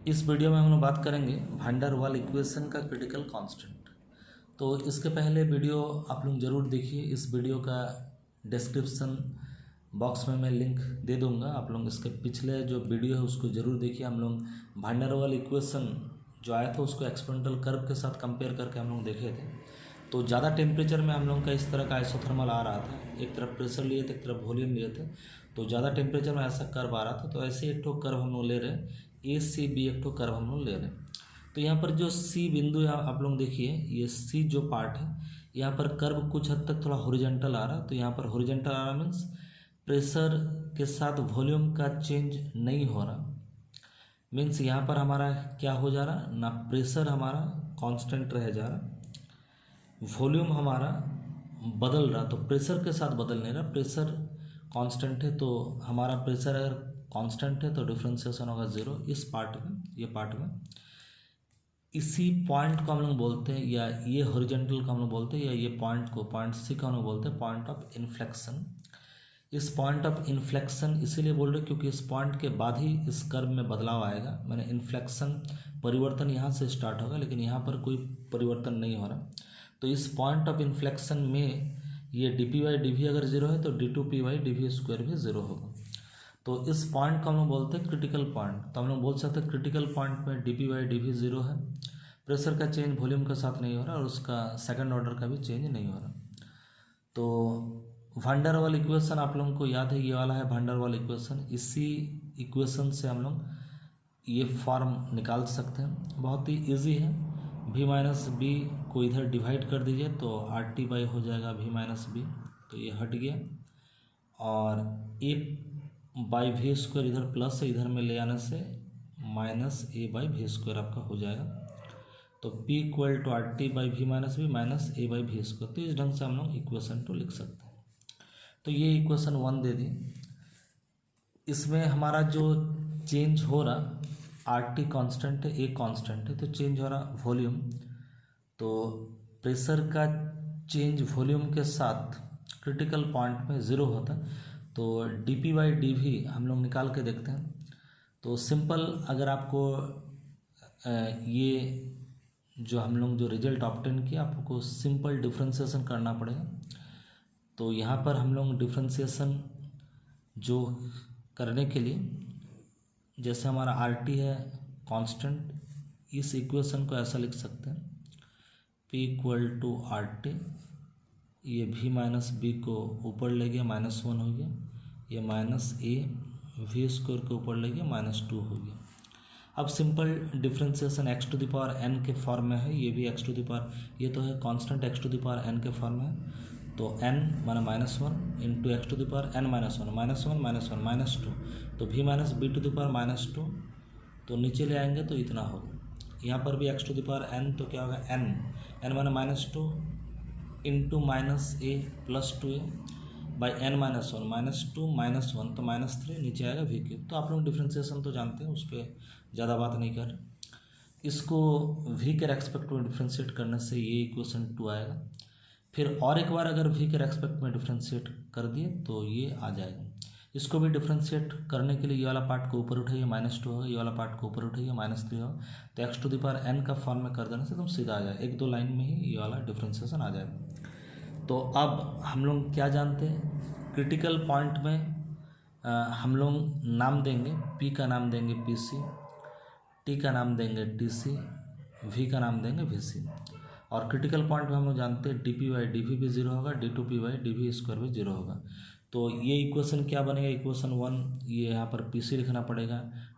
इस वीडियो में हम लोग बात करेंगे वैन डर वाल इक्वेशन का क्रिटिकल कांस्टेंट। तो इसके पहले वीडियो आप लोग ज़रूर देखिए। इस वीडियो का डिस्क्रिप्शन बॉक्स में मैं लिंक दे दूंगा। आप लोग इसके पिछले जो वीडियो है उसको ज़रूर देखिए। हम लोग वैन डर वाल इक्वेशन जो आया था उसको एक्सपोनेंशियल कर्व के साथ कंपेयर करके हम लोग देखे थे। तो ज़्यादा टेम्परेचर में हम लोग का इस तरह का आइसोथर्मल आ रहा था, एक तरफ प्रेशर लिए थे एक तरफ वॉल्यूम लिए थे, तो ज़्यादा टेम्परेचर में ऐसा कर्व आ रहा था। तो ऐसे एक ठो कर्व हम लोग ले रहे हैं, ए सी बी एक ठो कर्व हम लोग ले रहे हैं। तो यहाँ पर जो सी बिंदु है आप लोग देखिए, ये सी जो पार्ट है यहाँ पर कर्व कुछ हद तक थोड़ा हॉरिजॉन्टल आ रहा है। तो यहाँ पर हॉरिजॉन्टल आ रहा मीन्स प्रेशर के साथ वॉल्यूम का चेंज नहीं हो रहा। मीन्स यहाँ पर हमारा क्या हो जा रहा ना, प्रेशर हमारा कांस्टेंट रह जा रहा, वॉल्यूम हमारा बदल रहा। तो प्रेशर के साथ बदल नहीं रहा, प्रेशर कांस्टेंट है। तो हमारा प्रेशर अगर कांस्टेंट है तो डिफरेंशिएशन होगा ज़ीरो इस पार्ट में, ये पार्ट में। इसी पॉइंट को हम लोग बोलते हैं, या ये हॉरिजॉन्टल को हम लोग बोलते हैं, या ये पॉइंट को पॉइंट सी को हम लोग बोलते हैं पॉइंट ऑफ इन्फ्लेक्शन। इस पॉइंट ऑफ इन्फ्लेक्शन इसीलिए बोल रहे क्योंकि इस पॉइंट के बाद ही इस कर्व में बदलाव आएगा। मैंने इन्फ्लेक्शन परिवर्तन यहाँ से स्टार्ट होगा, लेकिन यहाँ पर कोई परिवर्तन नहीं हो रहा। तो इस पॉइंट ऑफ इन्फ्लेक्शन में ये D P Y D V अगर जीरो है तो D two P Y D V square भी ज़ीरो होगा। तो इस पॉइंट को हम लोग बोलते हैं क्रिटिकल पॉइंट। तो हम लोग बोल सकते हैं क्रिटिकल पॉइंट में D P Y D V zero है, प्रेशर का चेंज वॉल्यूम के साथ नहीं हो रहा और उसका सेकंड ऑर्डर का भी चेंज नहीं हो रहा। तो वैन डर वाल इक्वेशन आप लोगों को याद है, ये वाला है वैन डर वाल इक्वेशन। इसी इक्वेशन से हम लोग ये फॉर्म निकाल सकते हैं, बहुत ही ईजी है। v माइनस बी को इधर डिवाइड कर दीजिए तो आर टी बाई हो जाएगा v माइनस बी, तो ये हट गया। और ए बाई वी स्क्वायर इधर प्लस है, इधर में ले आने से minus A by V square आपका हो जाएगा। तो p equal to R T by V minus B minus A by V square. तो इस ढंग से हम लोग इक्वेशन टू लिख सकते हैं। तो ये इक्वेशन वन दे दी। इसमें हमारा जो चेंज हो रहा आर टी कॉन्स्टेंट है, ए कॉन्स्टेंट है, तो चेंज हो रहा वॉल्यूम। तो प्रेशर का चेंज वॉल्यूम के साथ क्रिटिकल पॉइंट में ज़ीरो होता है। तो D P by D V हम लोग निकाल के देखते हैं। तो सिंपल अगर आपको ये जो हम लोग जो रिजल्ट ऑब्टेन किया आपको सिंपल डिफ्रेंसिएशन करना पड़ेगा। तो यहाँ पर हम लोग डिफ्रेंसिएशन जो करने के लिए, जैसे हमारा आर टी है कांस्टेंट, इस इक्वेशन को ऐसा लिख सकते हैं p equal to R T, ये v माइनस बी को ऊपर ले गया माइनस वन हो गया, ये माइनस ए वी स्क्वायर के ऊपर ले गया माइनस टू हो गया। अब simple differentiation X to the power N के फॉर्म में है, ये भी एक्स टू द पावर, ये तो है constant X to the power N के फॉर्म में है। तो n माना minus one into X to the power N minus one minus one minus one minus two, तो v minus B to the power minus two, तो नीचे ले आएंगे तो इतना होगा। यहाँ पर भी X to the power n, तो क्या होगा n माना minus two into minus A plus two A by N minus two minus one, तो माइनस थ्री, नीचे आएगा वी क्यूब। तो आप लोग डिफ्रेंसिएशन तो जानते हैं, उस पर ज़्यादा बात नहीं कर। इसको v के रेस्पेक्ट में डिफ्रेंशिएट करने से ये इक्वेशन टू आएगा। फिर और एक बार अगर v के रेस्पेक्ट में डिफ्रेंशिएट कर दिए तो ये आ जाएगा। इसको भी डिफ्रेंशिएट करने के लिए ये वाला पार्ट को ऊपर उठाइए माइनस टू होगा, ये वाला पार्ट को ऊपर उठाइए माइनस थ्री होगा। तो X to the power N का फॉर्म में कर देने से एकदम सीधा आ जाएगा, एक दो लाइन में ही ये वाला डिफ्रेंशिएशन आ जाएगा। तो अब हम लोग क्या जानते हैं, क्रिटिकल पॉइंट में हम लोग नाम देंगे, p का नाम देंगे पी सी, t का नाम देंगे टी सी, v का नाम देंगे वी सी। और क्रिटिकल पॉइंट में हम लोग जानते हैं D P Y D V भी जीरो होगा, D two P Y D V square भी जीरो होगा। तो ये इक्वेशन क्या बनेगा, इक्वेशन वन, ये यहाँ पर पी सी लिखना पड़ेगा,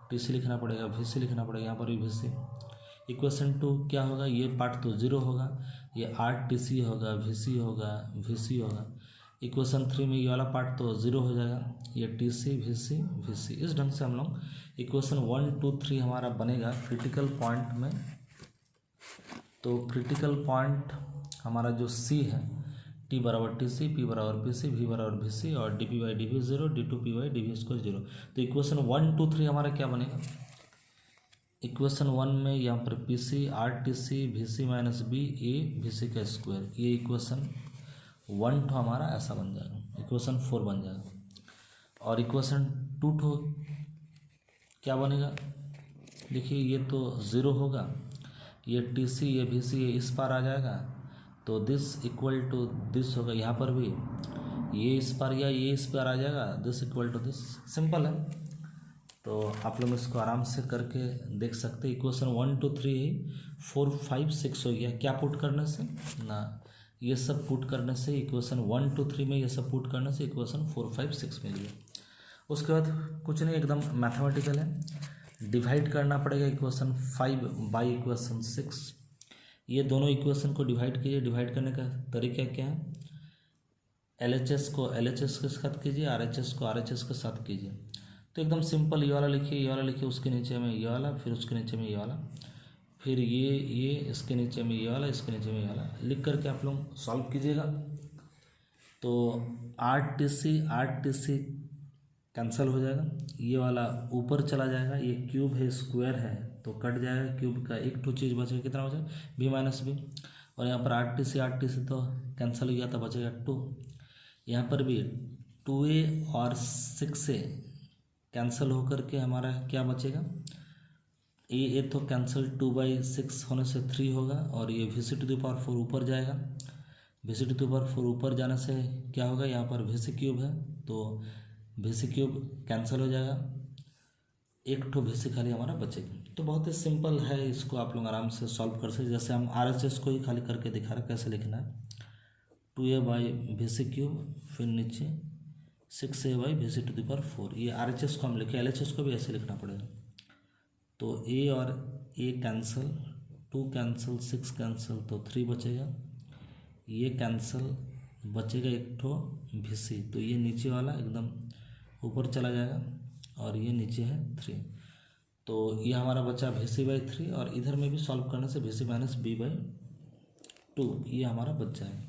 टी सी लिखना पड़ेगा, वी सी लिखना पड़ेगा, यहाँ पर भी वी सी। इक्वेशन टू क्या होगा, ये पार्ट तो जीरो होगा, ये आर टी सी होगा, वी सी होगा, वी सी होगा। इक्वेशन थ्री में ये वाला पार्ट तो ज़ीरो हो जाएगा, ये T C V C V C. इस ढंग से हम लोग इक्वेशन वन टू थ्री हमारा बनेगा क्रिटिकल पॉइंट में। तो क्रिटिकल पॉइंट हमारा जो सी है, टी बराबर टी सी, पी बराबर पी सी, वी बराबर वी सी, और D P Y D V zero, D two P Y D V square zero. तो इक्वेशन वन टू थ्री हमारा क्या बनेगा, इक्वेशन वन में यहाँ पर P C R T C V C minus B A V C का square, ये equation one ठो हमारा ऐसा बन जाएगा, इक्वेशन फोर बन जाएगा। और इक्वेशन टू ठो क्या बनेगा, देखिए ये तो ज़ीरो होगा, ये टी सी ये भी सी ये इस पार आ जाएगा, तो दिस इक्वल टू दिस होगा। यहाँ पर भी ये इस पार या ये इस पार आ जाएगा, this equal to this. Simple है, तो आप लोग इसको आराम से करके देख सकते हैं। इक्वेशन 1 2 3 है, 4 5 6 हो गया। क्या पुट करने से ना, ये सब पुट करने से इक्वेशन 1 2 3 में ये सब पुट करने से इक्वेशन 4 5 6 मिल गया। उसके बाद कुछ नहीं, एकदम मैथमेटिकल है। डिवाइड करना पड़ेगा इक्वेशन 5 बाई इक्वेशन 6। ये दोनों इक्वेशन को डिवाइड कीजिए। डिवाइड करने का तरीका क्या है, LHS को LHS के साथ कीजिए, RHS को RHS के साथ कीजिए। तो एकदम सिंपल, ये वाला लिखिए, ये वाला लिखिए, उसके नीचे में ये वाला, फिर उसके नीचे में ये वाला, फिर ये इसके नीचे में ये वाला, इसके नीचे में ये वाला लिख करके आप लोग सॉल्व कीजिएगा। तो RTC कैंसिल हो जाएगा, ये वाला ऊपर चला जाएगा, ये क्यूब है स्क्वायर है तो कट जाएगा, क्यूब का एक ठो चीज़ बचेगा, कितना बचेगा b माइनस बी। और यहाँ पर RTC तो कैंसिल हो गया था, बचेगा 2। यहाँ पर भी 2a और 6a कैंसिल होकर के हमारा क्या बचेगा, ए तो कैंसिल, 2/6 होने से 3 होगा, और ये VC⁴ ऊपर जाएगा। VC⁴ ऊपर जाने से क्या होगा, यहाँ पर VC³ है तो VC³ कैंसिल हो जाएगा, एक ठो VC खाली हमारा बचेगा। तो बहुत ही सिंपल है, इसको आप लोग आराम से सॉल्व कर सकते। जैसे हम RHS को ही खाली करके दिखा रहे कैसे लिखना है, 2a/VC³, फिर नीचे 6a/VC⁴। ये RHS को हम लिखे, LHS को भी ऐसे लिखना पड़ेगा। तो a और a कैंसिल, 2 कैंसिल, 6 कैंसिल, तो 3 बचेगा। ये कैंसिल, बचेगा एक ठो VC, तो ये नीचे वाला एकदम ऊपर चला जाएगा, और ये नीचे है 3। तो ये हमारा बचा VC/3, और इधर में भी सॉल्व करने से VC माइनस b/2 ये हमारा बच जाएगा।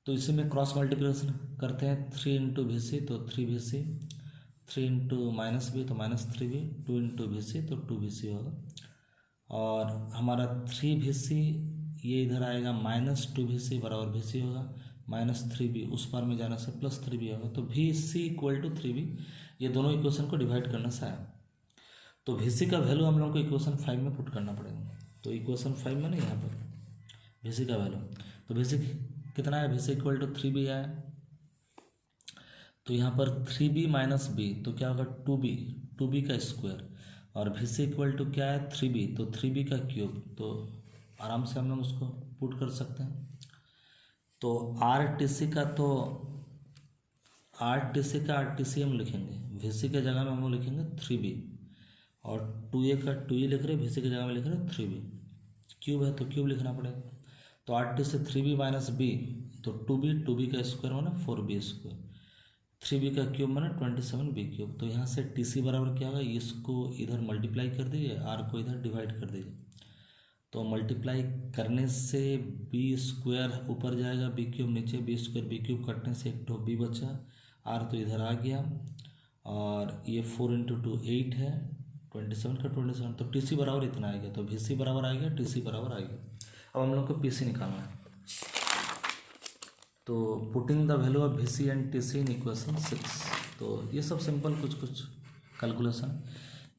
तो इसी में क्रॉस मल्टीप्लिकेशन करते हैं, 3 इंटू VC तो 3VC, 3 इंटू माइनस बी तो -3b, 2 इंटू VC तो 2VC होगा। और हमारा 3VC ये इधर आएगा, -2VC बराबर VC होगा, -3b उस पार में जाने से +3b होगा। तो VC = 3b, ये दोनों इक्वेशन को डिवाइड करने से आया। तो VC का वैल्यू हम लोग को इक्वेशन 5 में पुट करना पड़ेगा। तो इक्वेशन 5 में नहीं, यहाँ पर VC का वैल्यू, तो VC कितना है, VC = 3b आया। तो यहाँ पर 3b माइनस b तो क्या होगा, 2b का स्क्वायर, और VC = क्या है, 3b तो 3b का क्यूब। तो आराम से हम लोग उसको पुट कर सकते हैं। तो RTC का RTC हम लिखेंगे, VC के जगह में हम लोग लिखेंगे 3b, और 2a का 2a लिख रहे, VC की जगह में लिख रहे 3b। क्यूब है तो क्यूब लिखना पड़ेगा। तो RTC 3b माइनस b तो 2b का स्क्वायर माना 4b², 3b का क्यूब माना 27b³। तो यहाँ से TC बराबर क्या होगा, इसको इधर मल्टीप्लाई कर दीजिए, R को इधर डिवाइड कर दीजिए। तो मल्टीप्लाई करने से b² ऊपर जाएगा, b³ नीचे, b² b³ कटने से एक ठो b बचा, R तो इधर आ गया, और ये 4 × 2 8 है, 27 का 27, तो TC बराबर इतना आ गया। तो VC बराबर आ गया, TC बराबर आ गया। अब हम लोग को PC निकालना है। तो putting the value of VC and TC in equation 6। तो ये सब सिंपल कुछ कैलकुलेशन।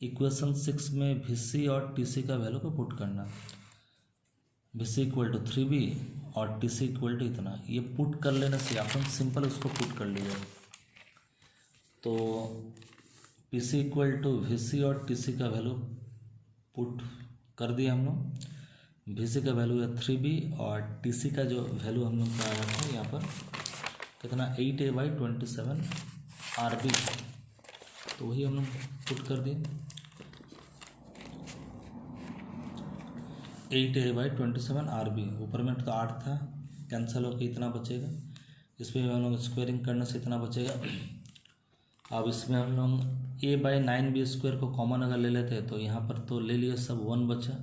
इक्वेशन 6 में VC और TC का वैल्यू को पुट करना, VC = 3b और TC = इतना, ये पुट कर लेने से अपन सिंपल उसको पुट कर लीजिए। तो PC = VC और TC का वैल्यू पुट कर दिया हम लोग। VC का वैल्यू है 3b, और TC का जो वैल्यू हम लोग का आया था यहाँ पर कितना, 8a/27 RB, तो वही हम लोग पुट कर दिए, 8a/27 RB। ऊपर में तो 8 था, कैंसिल होकर इतना बचेगा, इसमें हम लोग स्क्वायरिंग करने से इतना बचेगा। अब इसमें हम लोग a/9b² को कॉमन अगर ले लेते हैं, तो यहाँ पर तो ले लिए सब 1 बचा।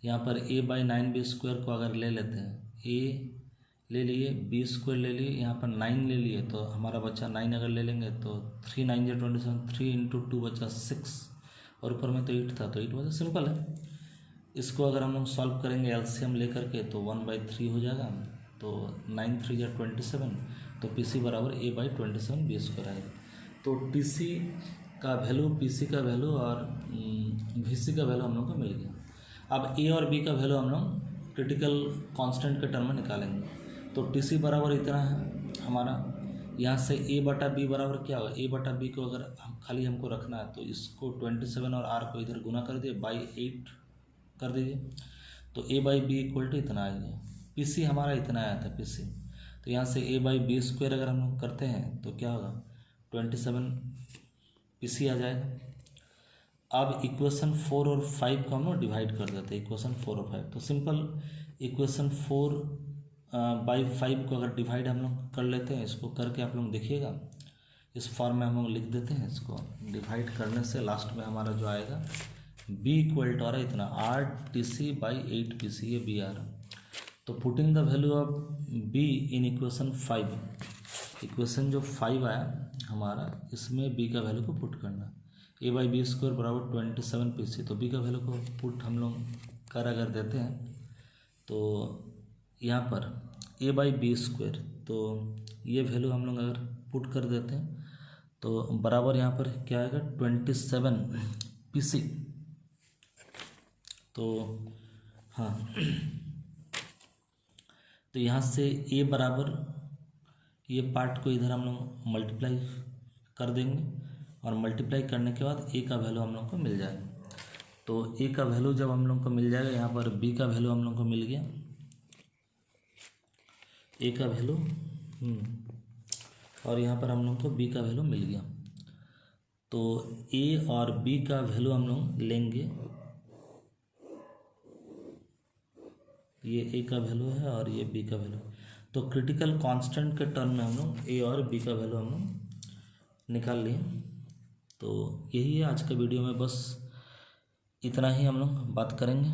यहाँ पर a/9b² को अगर ले लेते हैं, a ले लिए, b² ले लिए, यहाँ पर 9 ले लिए, तो हमारा बच्चा 9 अगर ले लेंगे तो 3 9 × 27, 3 × 2 बचा 6, और ऊपर में तो 8 था, तो 8 बचा। सिंपल है, इसको अगर हम लोग सॉल्व करेंगे LCM लेकर के तो 1/3 हो जाएगा। तो 9 3 = 27, तो PC बराबर a/27 b² आएगा। तो TC का वैल्यू, पीसी का वैल्यू और वीसी का वैल्यू हम लोग को मिल गया। अब ए और बी का वैल्यू हम लोग क्रिटिकल कांस्टेंट के टर्म में निकालेंगे। तो टीसी बराबर इतना है हमारा, यहाँ से ए बटा बी बराबर क्या होगा, ए बटा बी को अगर हम खाली हमको रखना है तो इसको 27 और आर को इधर गुना कर दिए बाई 8 कर दीजिए, तो ए बाई बी इक्वल टू इतना आएगा। पीसी हमारा इतना आया था पीसी, तो यहाँ से ए बाई बी स्क्वायर अगर हम लोग करते हैं तो क्या होगा 27 पीसी आ जाएगा। अब इक्वेशन 4 और 5 को हम लोग डिवाइड कर देते हैं, इक्वेशन 4 और 5। तो सिंपल इक्वेशन 4 बाई 5 को अगर डिवाइड हम लोग कर लेते हैं, इसको करके आप लोग देखिएगा, इस फॉर्म में हम लोग लिख देते हैं। इसको डिवाइड करने से लास्ट में हमारा जो आएगा b इक्वल टू आ रहा है इतना R T C by 8 P C, ये बी आ रहा। तो putting the value of b in equation 5, equation जो 5 आया हमारा, इसमें b का वैल्यू को पुट करना, a बाई बी स्क्वायर बराबर 27 पी सी। तो b का वैल्यू को पुट हम लोग कर अगर देते हैं तो यहाँ पर a बाई बी स्क्वायर, तो ये वैल्यू हम लोग अगर पुट कर देते हैं तो बराबर यहाँ पर क्या आएगा 27 पी सी। तो हाँ, तो यहाँ से a बराबर ये पार्ट को इधर हम लोग मल्टीप्लाई कर देंगे और मल्टीप्लाई करने के बाद a का वैल्यू हम लोग को मिल जाएगा। तो a का वैल्यू जब हम लोग को मिल जाएगा, यहाँ पर b का वैल्यू हम लोग को मिल गया, a का वैल्यू और यहाँ पर हम लोग को b का वैल्यू मिल गया। तो a और b का वैल्यू हम लोग लेंगे, ये a का वैल्यू है और ये b का वैल्यू। तो क्रिटिकल कांस्टेंट के टर्म में हम लोग a और b का वैल्यू हम लोग निकाल लिए। तो यही है आज का वीडियो में, बस इतना ही हम लोग बात करेंगे।